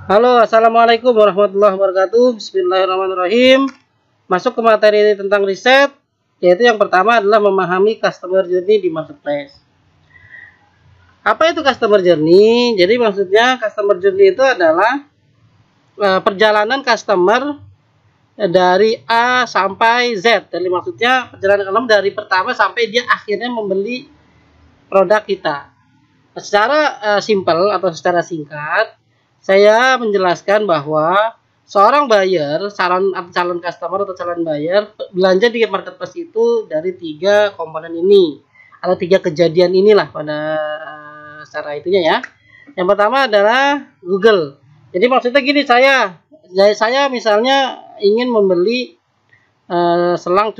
Halo, assalamualaikum warahmatullahi wabarakatuh. Bismillahirrahmanirrahim. Masuk ke materi tentang riset, yaitu yang pertama adalah memahami customer journey di marketplace. Apa itu customer journey? Jadi maksudnya customer journey itu adalah perjalanan customer dari A sampai Z. Jadi maksudnya perjalanan dari pertama sampai dia akhirnya membeli produk kita. Secara simpel atau secara singkat, saya menjelaskan bahwa seorang buyer, calon customer atau calon buyer belanja di marketplace itu dari 3 komponen ini atau 3 kejadian inilah pada secara itunya ya. Yang pertama adalah Google. Jadi maksudnya gini, saya misalnya ingin membeli selang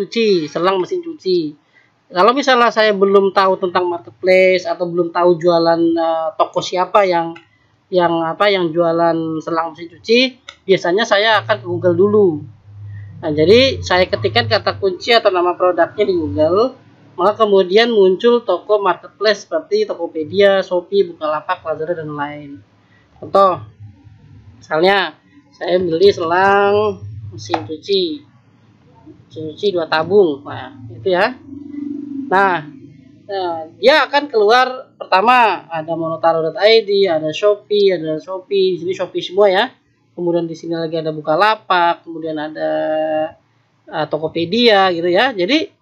mesin cuci. Kalau misalnya saya belum tahu tentang marketplace atau belum tahu jualan toko siapa yang jualan selang mesin cuci, biasanya saya akan ke Google dulu. Nah, jadi saya ketikkan kata kunci atau nama produknya di Google, maka kemudian muncul toko marketplace seperti Tokopedia, Shopee, Bukalapak, Lazada, dan lain. Contoh, misalnya saya beli selang mesin cuci 2 tabung, nah itu ya. Nah, dia akan keluar pertama ada monotaro.id, ada Shopee, di sini Shopee semua ya. Kemudian di sini lagi ada Bukalapak, kemudian ada Tokopedia gitu ya. Jadi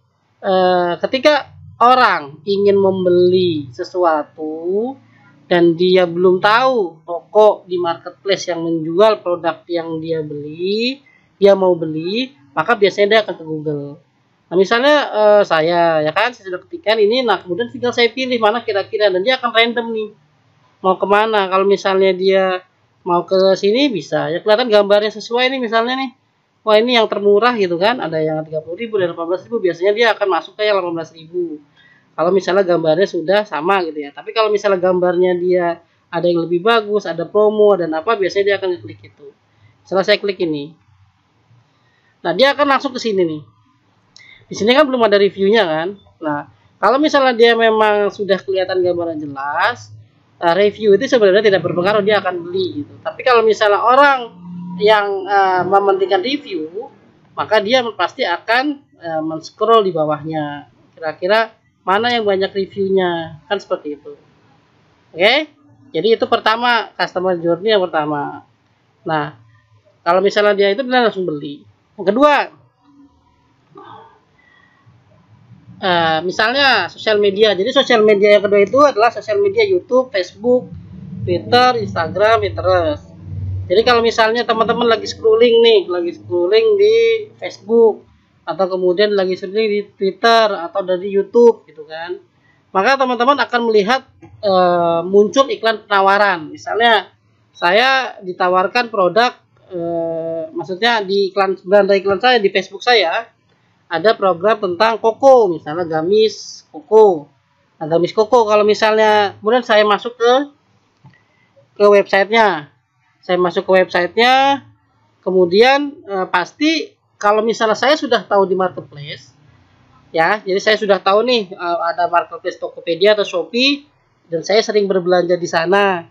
ketika orang ingin membeli sesuatu dan dia belum tahu toko di marketplace yang menjual produk yang dia mau beli, maka biasanya dia akan ke Google. Nah, misalnya saya sudah ketikkan ini, nah kemudian tinggal saya pilih mana kira-kira, dan dia akan random nih mau kemana. Kalau misalnya dia mau ke sini bisa ya kelihatan gambarnya sesuai nih, misalnya nih, wah ini yang termurah gitu kan, ada yang 30.000 dan 18.000, biasanya dia akan masuk ke yang 18.000 kalau misalnya gambarnya sudah sama gitu ya. Tapi kalau misalnya gambarnya dia ada yang lebih bagus, ada promo dan apa, biasanya dia akan klik itu. Setelah saya klik ini, nah dia akan langsung ke sini nih. Di sini kan belum ada reviewnya kan. Nah, kalau misalnya dia memang sudah kelihatan gambaran jelas, review itu sebenarnya tidak berpengaruh, dia akan beli gitu. Tapi kalau misalnya orang yang mementingkan review, maka dia pasti akan men-scroll di bawahnya. Kira-kira mana yang banyak reviewnya, kan seperti itu. Oke? Jadi itu pertama, customer journey yang pertama. Nah, kalau misalnya dia langsung beli. Yang kedua, misalnya sosial media. Jadi sosial media yang kedua itu adalah sosial media YouTube, Facebook, Twitter, Instagram, Pinterest. Jadi kalau misalnya teman-teman lagi scrolling di Facebook atau kemudian lagi scrolling di Twitter atau dari YouTube gitu kan, maka teman-teman akan melihat muncul iklan penawaran. Misalnya saya ditawarkan produk, maksudnya di beranda iklan saya di Facebook saya ada program tentang koko, misalnya gamis koko. Nah, gamis koko kalau misalnya kemudian saya masuk ke websitenya. Kemudian pasti kalau misalnya saya sudah tahu di marketplace ya, jadi saya sudah tahu nih ada marketplace Tokopedia atau Shopee dan saya sering berbelanja di sana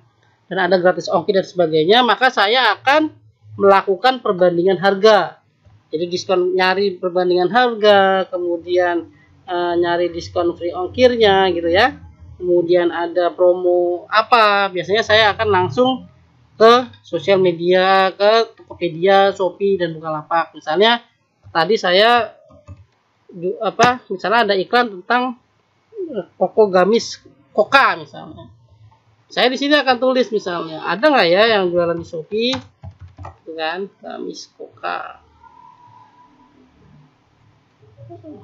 dan ada gratis ongkir dan sebagainya, maka saya akan melakukan perbandingan harga. Jadi nyari perbandingan harga, kemudian nyari diskon free ongkirnya gitu ya. Kemudian ada promo apa, biasanya saya akan langsung ke sosial media, ke Tokopedia, Shopee, dan Bukalapak. Misalnya tadi saya misalnya ada iklan tentang koko gamis Koka misalnya. Saya di sini akan tulis misalnya, ada nggak ya yang jualan di Shopee, gitu kan, gamis Koka.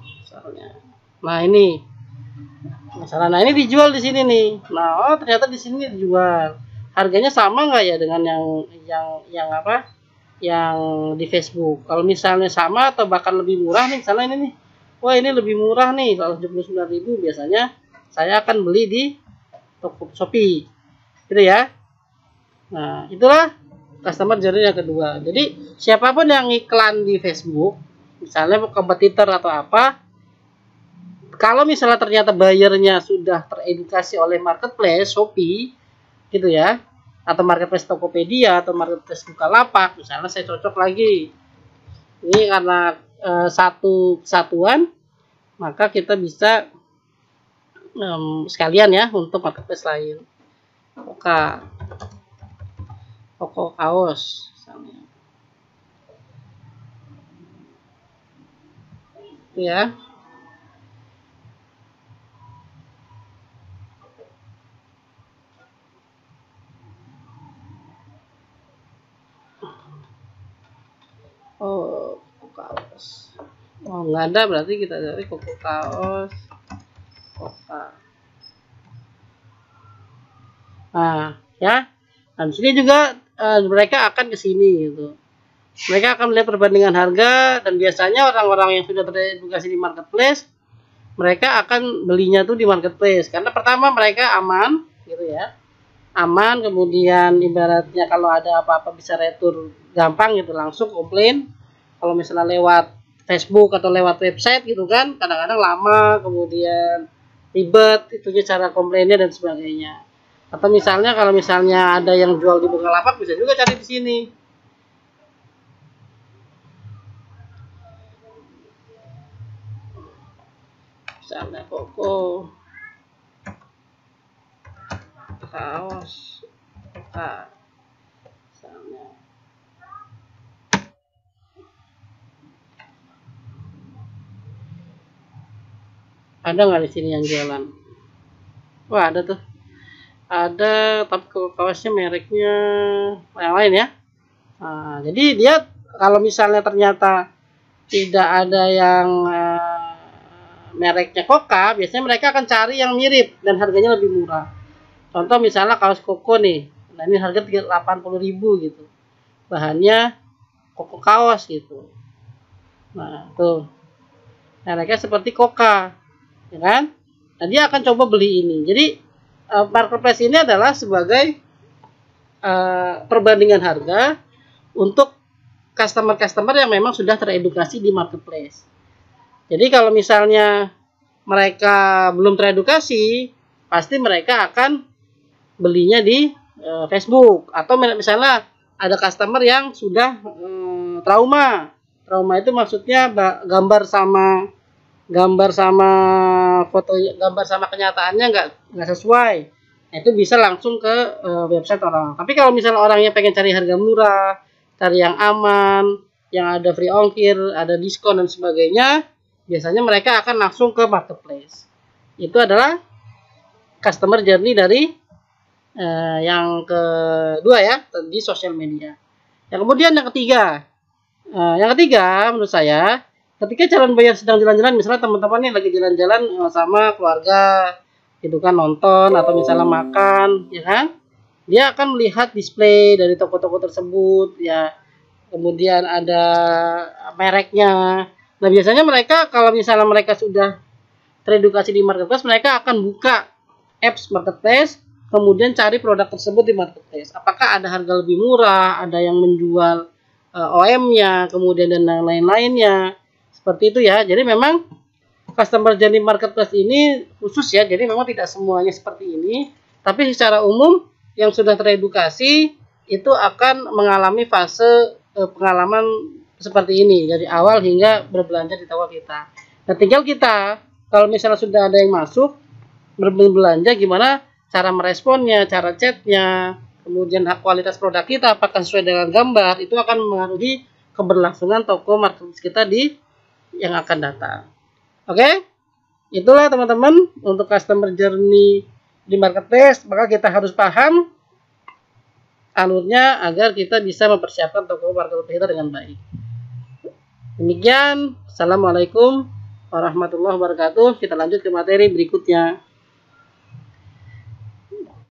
Misalnya. Nah ini dijual di sini nih. Nah, ternyata di sini dijual. Harganya sama nggak ya dengan yang di Facebook? Kalau misalnya sama atau bahkan lebih murah nih, misalnya ini nih. Wah, ini lebih murah nih, 179.000, biasanya saya akan beli di toko Shopee. Gitu ya. Nah, itulah customer journey yang kedua. Jadi, siapapun yang iklan di Facebook, misalnya kompetitor atau apa, kalau misalnya ternyata bayarnya sudah teredukasi oleh marketplace Shopee gitu ya, atau marketplace Tokopedia atau marketplace Bukalapak, misalnya saya cocok lagi. Ini karena satu kesatuan, maka kita bisa sekalian ya untuk marketplace lain. Toko kaos misalnya. Ya. Oh, kaos. Oh, nggak ada, berarti kita cari koko kaos. Koka. Nah, ya. Dan di sini juga mereka akan ke sini gitu. Mereka akan melihat perbandingan harga, dan biasanya orang-orang yang sudah teredukasi di marketplace, mereka akan belinya tuh di marketplace karena pertama mereka aman gitu ya. Aman, kemudian ibaratnya kalau ada apa-apa bisa retur gampang gitu, langsung komplain. Kalau misalnya lewat Facebook atau lewat website gitu kan, kadang-kadang lama, kemudian ribet itunya cara komplainnya dan sebagainya. Atau misalnya kalau misalnya ada yang jual di Bukalapak, bisa juga cari di sini. Misalnya koko kaos misalnya. Ada nggak di sini yang jualan? Wah, ada tuh. Ada, tapi kaosnya mereknya yang lain ya. Nah, jadi dia kalau misalnya ternyata tidak ada yang mereknya Koka, biasanya mereka akan cari yang mirip dan harganya lebih murah. Contoh misalnya kaos koko nih, nah ini harga 80.000 gitu. Bahannya koko kaos gitu. Nah, tuh. Mereka seperti Koka, ya kan? Nah, dia akan coba beli ini. Jadi marketplace ini adalah sebagai perbandingan harga untuk customer-customer yang memang sudah teredukasi di marketplace. Jadi kalau misalnya mereka belum teredukasi, pasti mereka akan belinya di Facebook. Atau misalnya ada customer yang sudah trauma. Trauma itu maksudnya gambar sama foto, gambar sama kenyataannya nggak sesuai. Nah, itu bisa langsung ke website orang. Tapi kalau misalnya orangnya pengen cari harga murah, cari yang aman, yang ada free ongkir, ada diskon dan sebagainya, biasanya mereka akan langsung ke marketplace. Itu adalah customer journey dari yang kedua ya, di sosial media. Yang kemudian yang ketiga menurut saya, ketika calon buyer sedang jalan-jalan, misalnya teman-teman nih lagi jalan-jalan sama keluarga gitu kan, nonton atau misalnya makan, ya kan, dia akan melihat display dari toko-toko tersebut ya, kemudian ada mereknya. Nah, biasanya mereka kalau misalnya mereka sudah teredukasi di marketplace, mereka akan buka apps marketplace, kemudian cari produk tersebut di marketplace. Apakah ada harga lebih murah, ada yang menjual OM-nya, kemudian dan lain-lainnya. Seperti itu ya. Jadi memang customer journey marketplace ini khusus ya. Jadi memang tidak semuanya seperti ini. Tapi secara umum yang sudah teredukasi itu akan mengalami fase pengalaman seperti ini. Dari awal hingga berbelanja di toko kita. Nah, tinggal kita kalau misalnya sudah ada yang masuk berbelanja, gimana cara meresponnya, cara chatnya, kemudian kualitas produk kita apakah sesuai dengan gambar, itu akan mengaruhi keberlangsungan toko marketplace kita di yang akan datang. Oke, itulah teman-teman untuk customer journey di marketplace. Maka kita harus paham alurnya agar kita bisa mempersiapkan toko marketplace kita dengan baik. Demikian, assalamualaikum warahmatullahi wabarakatuh. Kita lanjut ke materi berikutnya.